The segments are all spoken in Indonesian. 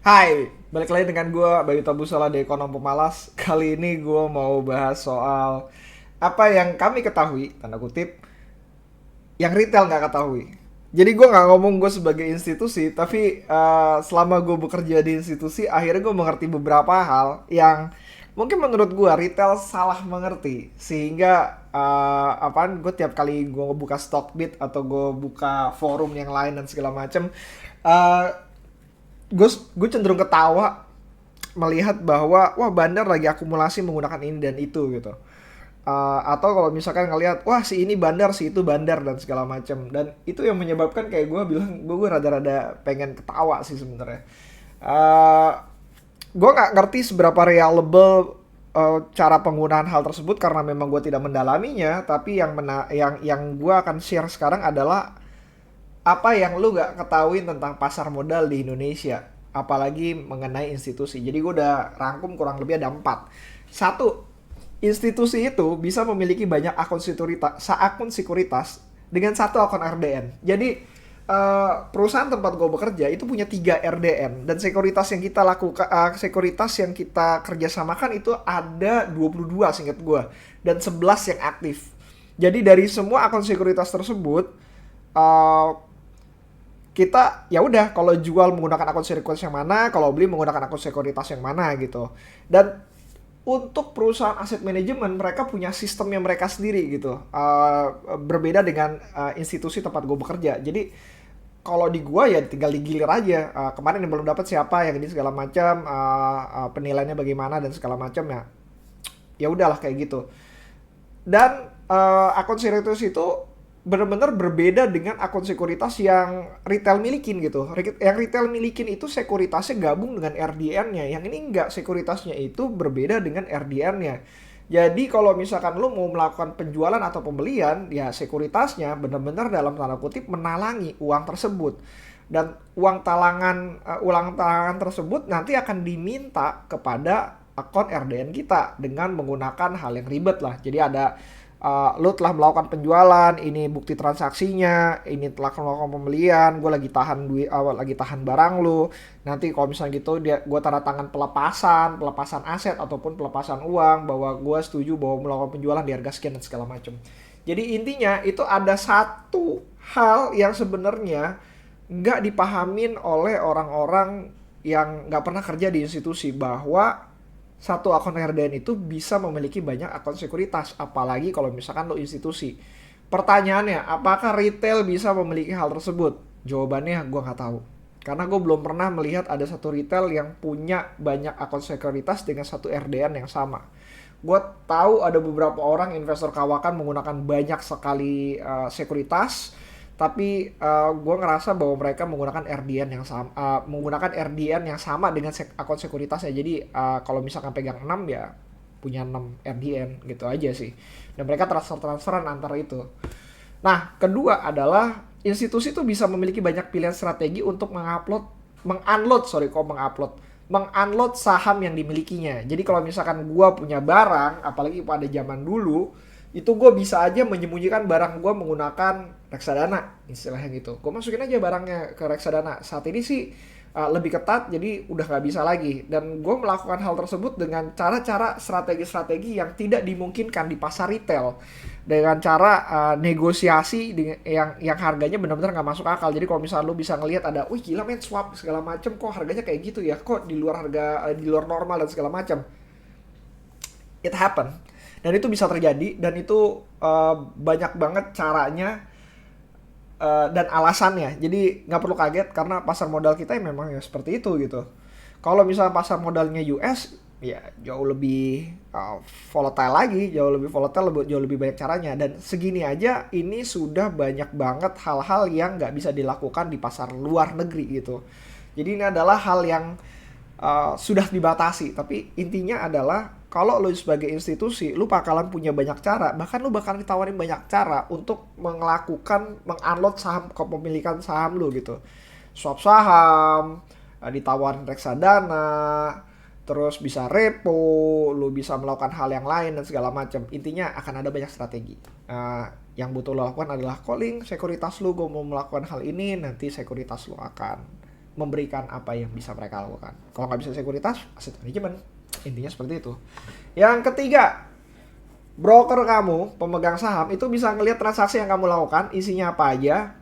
Hai, balik lagi dengan gue Bayu Tabusala di Ekonom Pemalas. Kali ini gue mau bahas soal apa yang kami ketahui, tanda kutip, yang retail nggak ketahui. Jadi gue nggak ngomong gue sebagai institusi, tapi selama gue bekerja di institusi, akhirnya gue mengerti beberapa hal yang mungkin menurut gue retail salah mengerti. Sehingga apaan gue tiap kali gue buka Stockbit atau gue buka forum yang lain dan segala macem, uh, gue cenderung ketawa melihat bahwa wah bandar lagi akumulasi menggunakan ini dan itu gitu. Atau kalau misalkan ngelihat wah si ini bandar si itu bandar dan segala macam, dan itu yang menyebabkan kayak gue bilang gue rada-rada pengen ketawa sih sebenarnya. uh, gue nggak ngerti seberapa reliable cara penggunaan hal tersebut karena memang gue tidak mendalaminya, tapi yang gue akan share sekarang adalah apa yang lu gak ketahuin tentang pasar modal di Indonesia, apalagi mengenai institusi. Jadi gue udah rangkum kurang lebih ada 4. Satu, institusi itu bisa memiliki banyak akun sekuritas dengan satu akun RDN. Jadi perusahaan tempat gue bekerja itu punya 3 RDN, dan sekuritas yang kita lakukan, sekuritas yang kita kerjasamakan itu ada 22 singkat gue, dan 11 yang aktif. Jadi dari semua akun sekuritas tersebut, uh, kita ya udah kalau jual menggunakan akun sekuritas yang mana, kalau beli menggunakan akun sekuritas yang mana gitu. Dan untuk perusahaan aset manajemen mereka punya sistemnya mereka sendiri gitu. Berbeda dengan institusi tempat gue bekerja. Jadi kalau di gua ya tinggal digilir aja. Kemarin yang belum dapat siapa yang ini segala macam, penilaiannya bagaimana dan segala macam ya. Ya udahlah kayak gitu. Dan akun sekuritas itu benar-benar berbeda dengan akun sekuritas yang retail milikin gitu. Yang retail milikin itu sekuritasnya gabung dengan RDN-nya. Yang ini enggak, sekuritasnya itu berbeda dengan RDN-nya. Jadi kalau misalkan lo mau melakukan penjualan atau pembelian, ya sekuritasnya benar-benar dalam tanda kutip menalangi uang tersebut. Dan uang talangan tersebut nanti akan diminta kepada akun RDN kita dengan menggunakan hal yang ribet lah. Jadi ada lu telah melakukan penjualan, ini bukti transaksinya, ini telah melakukan pembelian, gue lagi tahan duit, lagi tahan barang lu. Nanti kalau misalnya gitu gue tanda tangan pelepasan aset ataupun pelepasan uang bahwa gue setuju bahwa melakukan penjualan di harga sekian dan segala macam. Jadi intinya itu ada satu hal yang sebenarnya nggak dipahamin oleh orang-orang yang nggak pernah kerja di institusi, bahwa satu akun RDN itu bisa memiliki banyak akun sekuritas, apalagi kalau misalkan lo institusi. Pertanyaannya, apakah retail bisa memiliki hal tersebut? Jawabannya gue nggak tahu. Karena gue belum pernah melihat ada satu retail yang punya banyak akun sekuritas dengan satu RDN yang sama. Gue tahu ada beberapa orang investor kawakan menggunakan banyak sekali sekuritas, tapi gue ngerasa bahwa mereka menggunakan RDN yang sama, dengan akun sekuritasnya. Jadi kalau misalkan pegang 6 ya punya 6 RDN gitu aja sih, dan mereka transferan antara itu. Nah, kedua adalah institusi itu bisa memiliki banyak pilihan strategi untuk mengunload saham yang dimilikinya. Jadi kalau misalkan gue punya barang, apalagi pada zaman dulu, itu gue bisa aja menyembunyikan barang gue menggunakan reksadana, istilahnya gitu. Gue masukin aja barangnya ke reksadana. Saat ini sih lebih ketat, jadi udah nggak bisa lagi. Dan gue melakukan hal tersebut dengan cara-cara strategi-strategi yang tidak dimungkinkan di pasar retail, dengan cara negosiasi yang harganya benar-benar nggak masuk akal. Jadi kalau misalnya lu bisa ngelihat ada, wih gila men, swap segala macem, kok harganya kayak gitu ya, kok di luar harga, di luar normal dan segala macam. It happen, dan itu bisa terjadi, dan itu banyak banget caranya dan alasannya. Jadi nggak perlu kaget karena pasar modal kita memang ya seperti itu gitu. Kalau misalnya pasar modalnya US ya jauh lebih volatile lagi, jauh lebih banyak caranya, dan segini aja ini sudah banyak banget hal-hal yang nggak bisa dilakukan di pasar luar negeri gitu. Jadi ini adalah hal yang sudah dibatasi, tapi intinya adalah kalau lo sebagai institusi lo bakalan punya banyak cara, bahkan lo bakalan ditawarin banyak cara untuk mengunload saham, kepemilikan saham lo gitu. Swap saham, ditawarin reksadana, terus bisa repo, lo bisa melakukan hal yang lain dan segala macam. Intinya akan ada banyak strategi. Yang butuh lo lakukan adalah calling sekuritas lo, gue mau melakukan hal ini, nanti sekuritas lo akan memberikan apa yang bisa mereka lakukan. Kalau nggak bisa sekuritas, aset manajemen. Intinya seperti itu. Yang ketiga, broker kamu, pemegang saham itu bisa ngelihat transaksi yang kamu lakukan, isinya apa aja.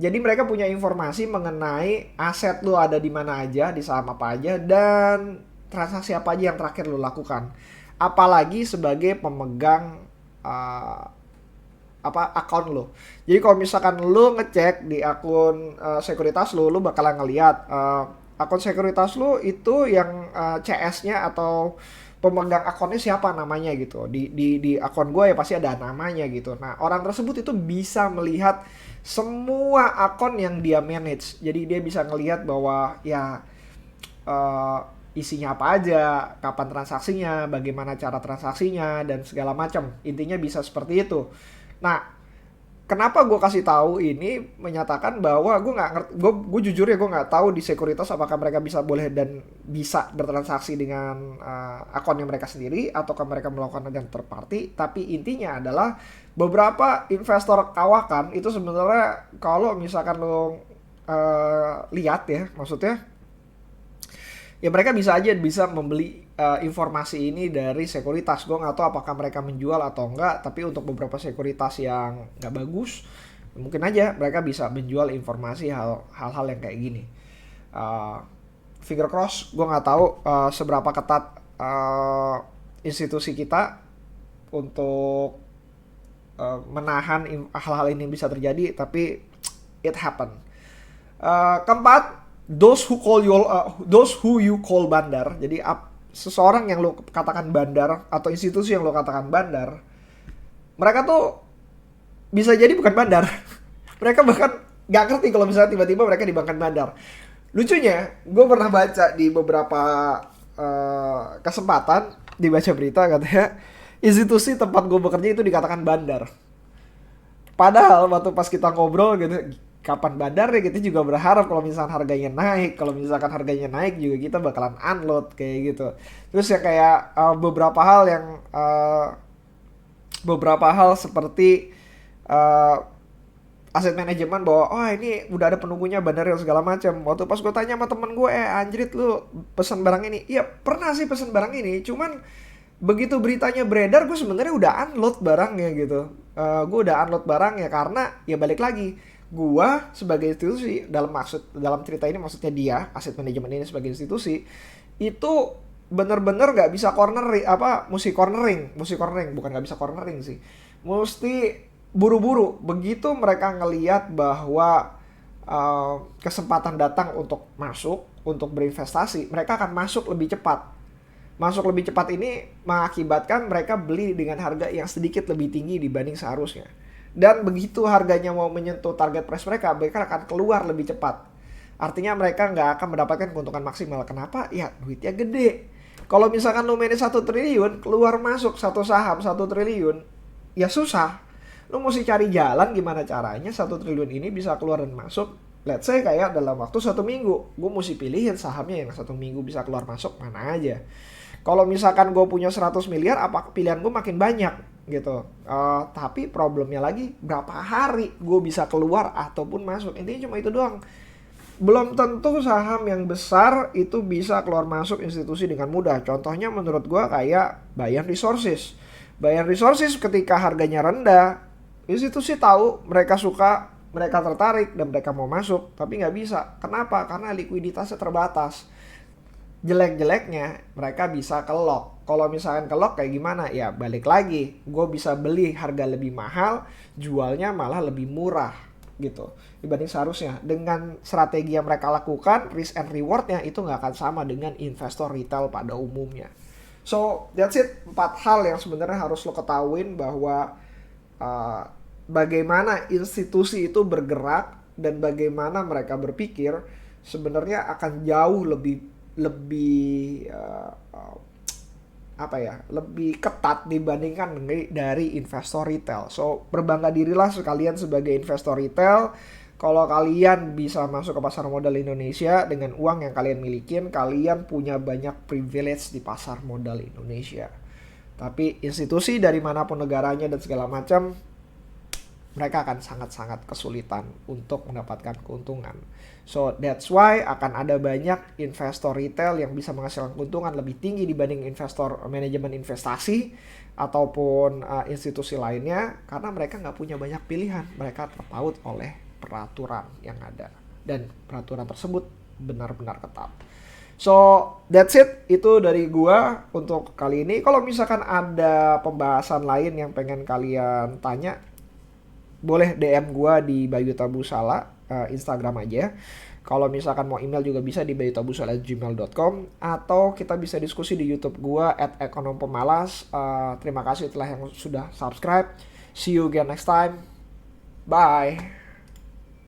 Jadi mereka punya informasi mengenai aset lu ada di mana aja, di saham apa aja, dan transaksi apa aja yang terakhir lu lakukan. Apalagi sebagai pemegang akun lo. Jadi kalau misalkan lu ngecek di akun sekuritas lu bakalan ngelihat akun sekuritas lu itu yang CS-nya atau pemegang akunnya siapa namanya gitu. Di akun gue ya pasti ada namanya gitu. Nah, orang tersebut itu bisa melihat semua akun yang dia manage. Jadi dia bisa ngelihat bahwa ya isinya apa aja, kapan transaksinya, bagaimana cara transaksinya, dan segala macam. Intinya bisa seperti itu. Nah, kenapa gue kasih tahu ini menyatakan bahwa gue nggak ngerti, gue jujur ya gue nggak tahu di sekuritas apakah mereka bisa boleh dan bisa bertransaksi dengan akun yang mereka sendiri ataukah mereka melakukan dengan third party. Tapi intinya adalah beberapa investor kawakan itu sebenarnya kalau misalkan lo lihat ya, maksudnya ya mereka bisa membeli informasi ini dari sekuritas. Gue nggak tahu apakah mereka menjual atau enggak, tapi untuk beberapa sekuritas yang nggak bagus, mungkin aja mereka bisa menjual informasi hal-hal yang kayak gini. Finger cross, gue nggak tahu seberapa ketat institusi kita untuk menahan hal-hal ini bisa terjadi, tapi it happen. Keempat, those who you call bandar. Jadi seseorang yang lo katakan bandar atau institusi yang lo katakan bandar, mereka tuh bisa jadi bukan bandar. Mereka bahkan nggak ngerti kalau misalnya tiba-tiba mereka dibangkan bandar. Lucunya, gue pernah baca di beberapa kesempatan dibaca berita katanya institusi tempat gue bekerja itu dikatakan bandar. Padahal waktu pas kita ngobrol gitu, kapan bandar ya, kita juga berharap kalau misalkan harganya naik. Kalau misalkan harganya naik juga kita bakalan unload kayak gitu. Terus ya kayak beberapa hal seperti aset manajemen bahwa ini udah ada penunggunya bandar yang segala macam. Waktu pas gue tanya sama temen gue, anjrit lu pesan barang ini? Iya pernah sih pesan barang ini, cuman begitu beritanya beredar gue sebenarnya udah unload barangnya gitu. Gue udah unload barangnya karena ya balik lagi, gua sebagai institusi, dalam cerita ini maksudnya dia aset manajemen ini sebagai institusi itu bener-bener nggak bisa cornering, bukan nggak bisa cornering sih, mesti buru-buru. Begitu mereka ngelihat bahwa kesempatan datang untuk masuk, untuk berinvestasi, mereka akan masuk lebih cepat. Masuk lebih cepat ini mengakibatkan mereka beli dengan harga yang sedikit lebih tinggi dibanding seharusnya. Dan begitu harganya mau menyentuh target price mereka akan keluar lebih cepat. Artinya mereka nggak akan mendapatkan keuntungan maksimal. Kenapa? Ya duitnya gede. Kalau misalkan lu manage 1 triliun, keluar masuk satu saham 1 triliun, ya susah. Lu mesti cari jalan gimana caranya 1 triliun ini bisa keluar dan masuk. Let's say kayak dalam waktu 1 minggu. Gue mesti pilihin sahamnya yang 1 minggu bisa keluar masuk mana aja. Kalau misalkan gue punya 100 miliar, apa pilihan gue makin banyak gitu. Tapi problemnya lagi berapa hari gue bisa keluar ataupun masuk. Intinya cuma itu doang. Belum tentu saham yang besar itu bisa keluar masuk institusi dengan mudah. Contohnya menurut gue kayak Bayan Resources. Bayan Resources ketika harganya rendah, institusi tahu, mereka suka, mereka tertarik dan mereka mau masuk. Tapi nggak bisa. Kenapa? Karena likuiditasnya terbatas. Jelek-jeleknya mereka bisa kelok. Kalau misalkan kelok kayak gimana? Ya balik lagi, gue bisa beli harga lebih mahal, jualnya malah lebih murah gitu dibanding seharusnya. Dengan strategi yang mereka lakukan, risk and rewardnya itu nggak akan sama dengan investor retail pada umumnya. So that's it, 4 hal yang sebenarnya harus lo ketahuin bahwa bagaimana institusi itu bergerak dan bagaimana mereka berpikir sebenarnya akan jauh lebih lebih ketat dibandingkan dari investor retail. So berbangga dirilah sekalian sebagai investor retail. Kalau kalian bisa masuk ke pasar modal Indonesia dengan uang yang kalian milikin, kalian punya banyak privilege di pasar modal Indonesia. Tapi institusi dari manapun negaranya dan segala macam, mereka akan sangat-sangat kesulitan untuk mendapatkan keuntungan. So that's why akan ada banyak investor retail yang bisa menghasilkan keuntungan lebih tinggi dibanding investor manajemen investasi ataupun institusi lainnya, karena mereka nggak punya banyak pilihan. Mereka terpaut oleh peraturan yang ada, dan peraturan tersebut benar-benar ketat. So that's it, itu dari gua untuk kali ini. Kalau misalkan ada pembahasan lain yang pengen kalian tanya, boleh DM gua di Bayu Tabusala, Instagram aja. Kalau misalkan mau email juga bisa di bayutabusala@gmail.com, atau kita bisa diskusi di YouTube gua @ekonompemalas. Terima kasih telah yang sudah subscribe. See you again next time. Bye.